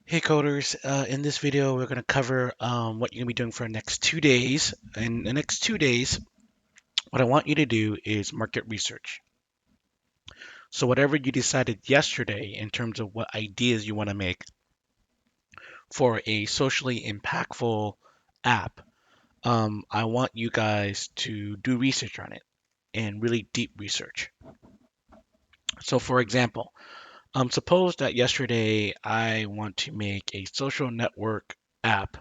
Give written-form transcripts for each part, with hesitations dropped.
Hey coders, in this video we're going to cover what you're going to be doing for the next 2 days. In the next 2 days, what I want you to do is market research. So whatever you decided yesterday in terms of what ideas you want to make for a socially impactful app, I want you guys to do research on it and really deep research. So for example, suppose that yesterday I want to make a social network app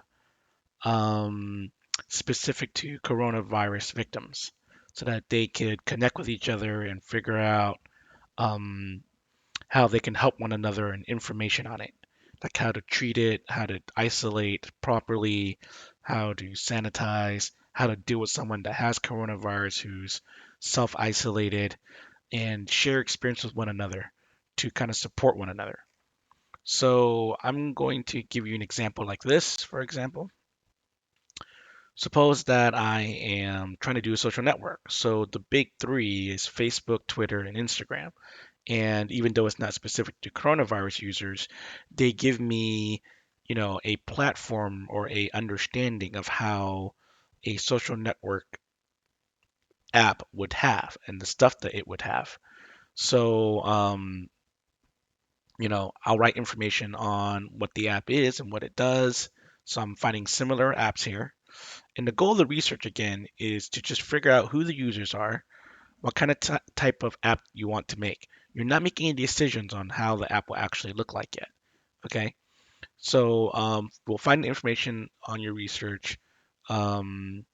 um, specific to coronavirus victims so that they could connect with each other and figure out um, how they can help one another and information on it, like how to treat it, how to isolate properly, how to sanitize, how to deal with someone that has coronavirus who's self isolated, and share experience with one another to kind of support one another. So I'm going to give you an example like this, for example. Suppose that I am trying to do a social network. So the big three is Facebook, Twitter, and Instagram. And even though it's not specific to coronavirus users, they give me, a platform or a understanding of how a social network app would have and the stuff that it would have. So, I'll write information on what the app is and what it does. So I'm finding similar apps here. And the goal of the research again is to just figure out who the users are, what kind of type of app you want to make. You're not making any decisions on how the app will actually look like yet. Okay, so we'll find the information on your research. Um,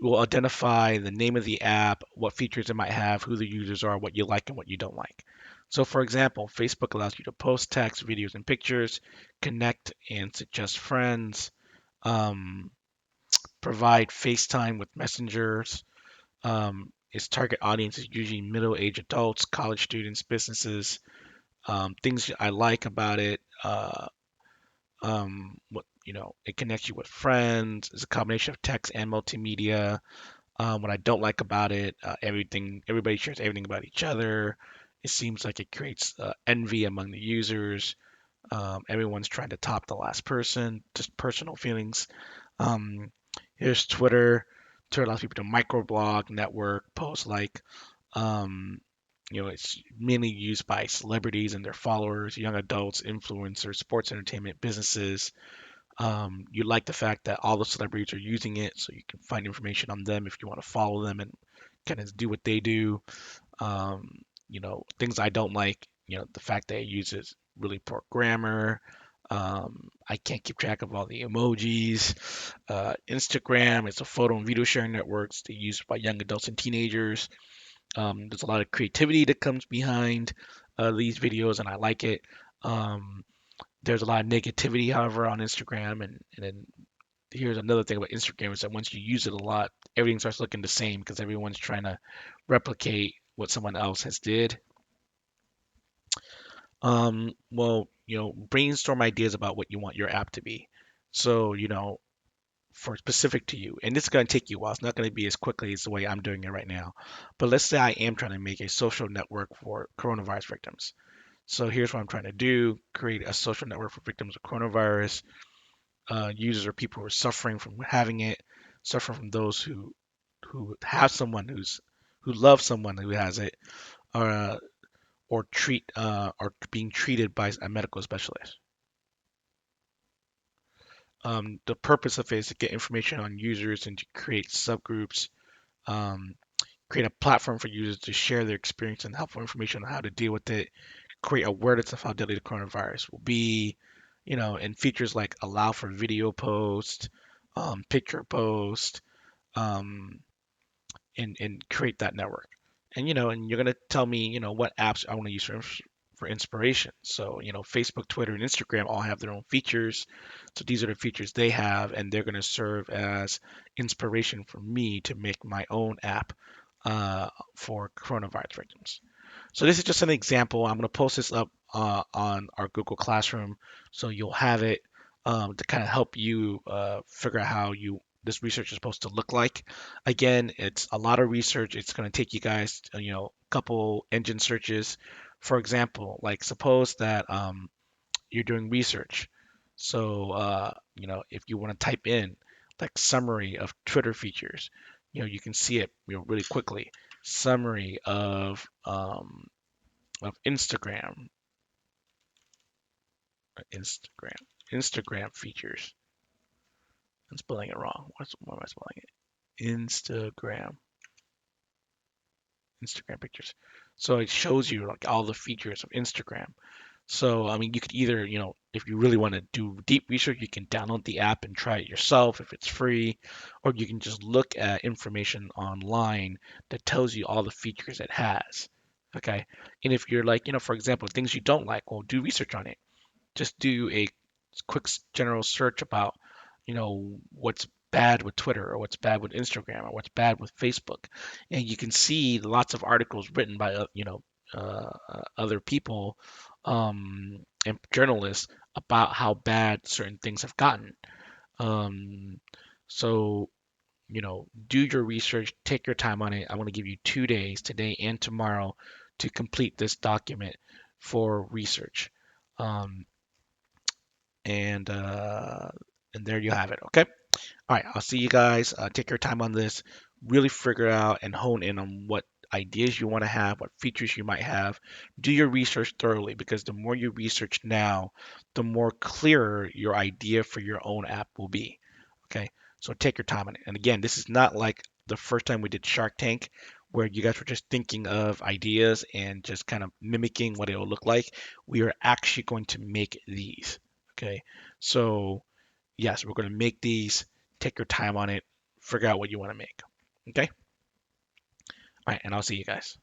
we'll identify the name of the app, what features it might have, who the users are, what you like and what you don't like. So, for example, Facebook allows you to post text, videos, and pictures, connect and suggest friends, um, provide FaceTime with messengers. Its target audience is usually middle-aged adults, college students, businesses. Things I like about it, it connects you with friends. It's a combination of text and multimedia. What I don't like about it, everybody shares everything about each other. It seems like it creates envy among the users. Everyone's trying to top the last person, just personal feelings. Um, Here's Twitter. Twitter allows people to microblog, network, post like. Um, it's mainly used by celebrities and their followers, young adults, influencers, sports entertainment, businesses. You like the fact that all the celebrities are using it, so you can find information on them if you want to follow them and kind of do what they do. Things I don't like, the fact that it uses really poor grammar. I can't keep track of all the emojis. Instagram, it's a photo and video sharing networks they used by young adults and teenagers. There's a lot of creativity that comes behind these videos, and I like it. Um, there's a lot of negativity, however, on Instagram, and then here's another thing about Instagram is that once you use it a lot, everything starts looking the same because everyone's trying to replicate what someone else has did. Well, brainstorm ideas about what you want your app to be. So, for specific to you, and this is going to take you a while. It's not going to be as quickly as the way I'm doing it right now. But let's say I am trying to make a social network for coronavirus victims. So here's what I'm trying to do: create a social network for victims of coronavirus. Users or people who are suffering from having it, suffering from those who have someone who loves someone who has it, uh, or being treated by a medical specialist. The purpose of it is to get information on users and to create subgroups, um, create a platform for users to share their experience and helpful information on how to deal with it, create awareness of how deadly the coronavirus will be, and features like allow for video post, picture post, um, and create that network. And you're gonna tell me, what apps I want to use for inspiration. So, Facebook, Twitter, and Instagram all have their own features. So these are the features they have, and they're gonna serve as inspiration for me to make my own app for coronavirus victims. So this is just an example. I'm gonna post this up on our Google Classroom, so you'll have it to kind of help you figure out how you this research is supposed to look like. Again, it's a lot of research. It's going to take you guys, a couple engine searches. For example, like suppose that you're doing research. So, if you want to type in like summary of Twitter features, you can see it, really quickly. Summary of Instagram, Instagram features. I'm spelling it wrong. What am I spelling it? Instagram pictures. So it shows you like all the features of Instagram. So, I mean, you could either, if you really want to do deep research, you can download the app and try it yourself if it's free, or you can just look at information online that tells you all the features it has. Okay. And if you're like, for example, things you don't like, well, do research on it. Just do a quick general search about, what's bad with Twitter or what's bad with Instagram or what's bad with Facebook, and you can see lots of articles written by, other people, and journalists about how bad certain things have gotten. Um, so, do your research, take your time on it. I want to give you 2 days, today and tomorrow, to complete this document for research. Um, and uh, and there you have it. Okay. All right. I'll see you guys. Take your time on this. Really figure out and hone in on what ideas you want to have, what features you might have. Do your research thoroughly, because the more you research now, the more clearer your idea for your own app will be. Okay. So take your time on it. And again, this is not like the first time we did Shark Tank, where you guys were just thinking of ideas and just kind of mimicking what it will look like. We are actually going to make these. Okay. So, yes, we're going to make these. Take your time on it. Figure out what you want to make. Okay. All right. And I'll see you guys.